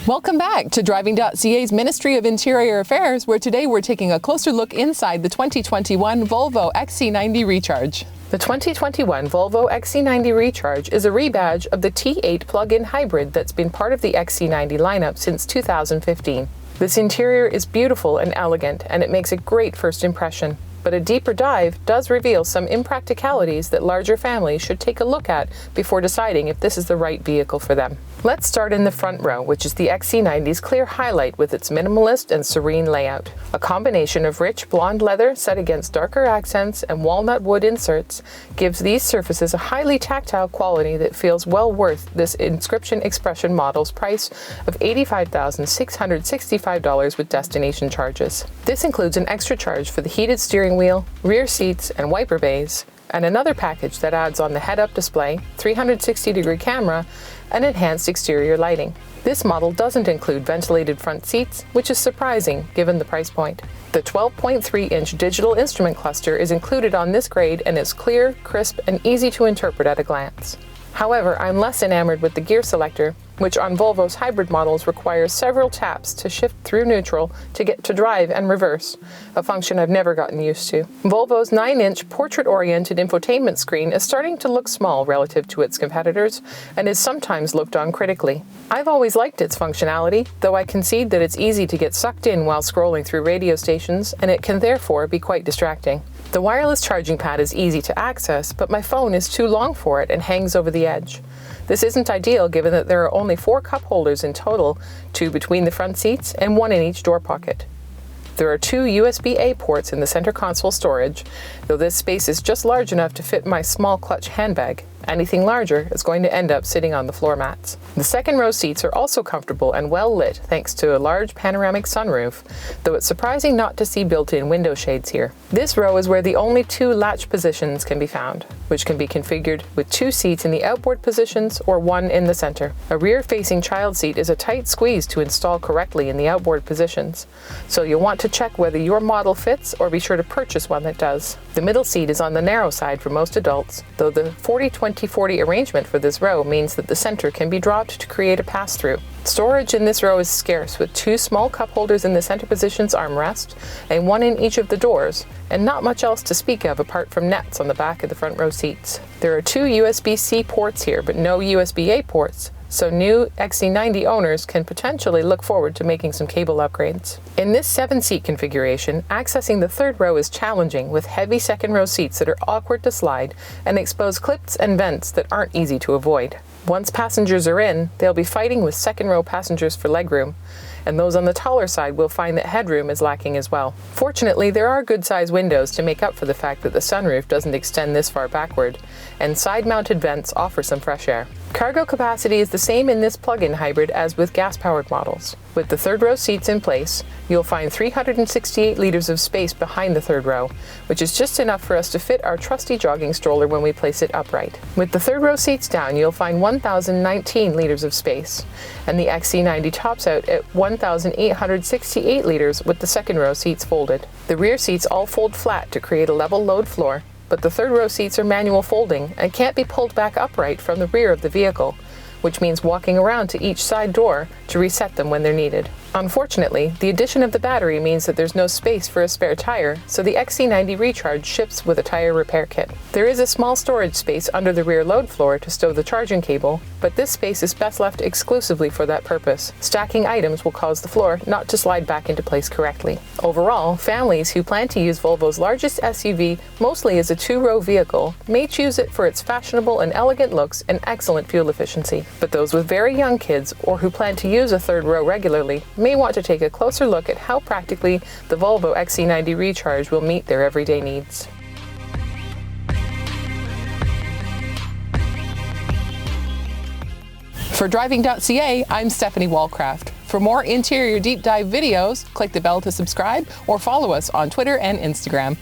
Welcome back to Driving.ca's Ministry of Interior Affairs, where today we're taking a closer look inside the 2021 Volvo XC90 Recharge. The 2021 Volvo XC90 Recharge is a rebadge of the T8 plug-in hybrid that's been part of the XC90 lineup since 2015. This interior is beautiful and elegant, and it makes a great first impression. But a deeper dive does reveal some impracticalities that larger families should take a look at before deciding if this is the right vehicle for them. Let's start in the front row, which is the XC90's clear highlight with its minimalist and serene layout. A combination of rich blonde leather set against darker accents and walnut wood inserts gives these surfaces a highly tactile quality that feels well worth this Inscription Expression model's price of $85,665 with destination charges. This includes an extra charge for the heated steering wheel, rear seats, and wiper bays, and another package that adds on the head-up display, 360-degree camera, and enhanced exterior lighting. This model doesn't include ventilated front seats, which is surprising given the price point. The 12.3-inch digital instrument cluster is included on this grade and is clear, crisp, and easy to interpret at a glance. However, I'm less enamored with the gear selector, which on Volvo's hybrid models requires several taps to shift through neutral to get to drive and reverse, a function I've never gotten used to. Volvo's 9-inch portrait-oriented infotainment screen is starting to look small relative to its competitors and is sometimes looked on critically. I've always liked its functionality, though I concede that it's easy to get sucked in while scrolling through radio stations, and it can therefore be quite distracting. The wireless charging pad is easy to access, but my phone is too long for it and hangs over the edge. This isn't ideal given that there are only 4 cup holders in total, 2 between the front seats and 1 in each door pocket. There are 2 USB-A ports in the center console storage, though this space is just large enough to fit my small clutch handbag. Anything larger is going to end up sitting on the floor mats. The second row seats are also comfortable and well lit thanks to a large panoramic sunroof, though it's surprising not to see built-in window shades here. This row is where the only 2 latch positions can be found, which can be configured with 2 seats in the outboard positions or 1 in the center. A rear-facing child seat is a tight squeeze to install correctly in the outboard positions, so you'll want to check whether your model fits or be sure to purchase one that does. The middle seat is on the narrow side for most adults, though the 40-20-40 arrangement for this row means that the center can be dropped to create a pass-through. Storage in this row is scarce, with 2 small cup holders in the center position's armrest and 1 in each of the doors, and not much else to speak of apart from nets on the back of the front row seats. There are 2 USB-C ports here, but no USB-A ports, so new XC90 owners can potentially look forward to making some cable upgrades. In this 7-seat configuration, accessing the third row is challenging with heavy second row seats that are awkward to slide and expose clips and vents that aren't easy to avoid. Once passengers are in, they'll be fighting with second row passengers for legroom, and those on the taller side will find that headroom is lacking as well. Fortunately, there are good-sized windows to make up for the fact that the sunroof doesn't extend this far backward, and side-mounted vents offer some fresh air. Cargo capacity is the same in this plug-in hybrid as with gas-powered models. With the third row seats in place, you'll find 368 liters of space behind the third row, which is just enough for us to fit our trusty jogging stroller when we place it upright. With the third row seats down, you'll find 1,019 liters of space, and the XC90 tops out at 1,868 liters with the second row seats folded. The rear seats all fold flat to create a level load floor, but the third row seats are manual folding and can't be pulled back upright from the rear of the vehicle, which means walking around to each side door to reset them when they're needed. Unfortunately, the addition of the battery means that there's no space for a spare tire, so the XC90 Recharge ships with a tire repair kit. There is a small storage space under the rear load floor to stow the charging cable, but this space is best left exclusively for that purpose. Stacking items will cause the floor not to slide back into place correctly. Overall, families who plan to use Volvo's largest SUV mostly as a 2-row vehicle may choose it for its fashionable and elegant looks and excellent fuel efficiency. But those with very young kids or who plan to use a third row regularly may want to take a closer look at how practically the Volvo XC90 Recharge will meet their everyday needs. For Driving.ca, I'm Stephanie Wallcraft. For more interior deep dive videos, click the bell to subscribe or follow us on Twitter and Instagram.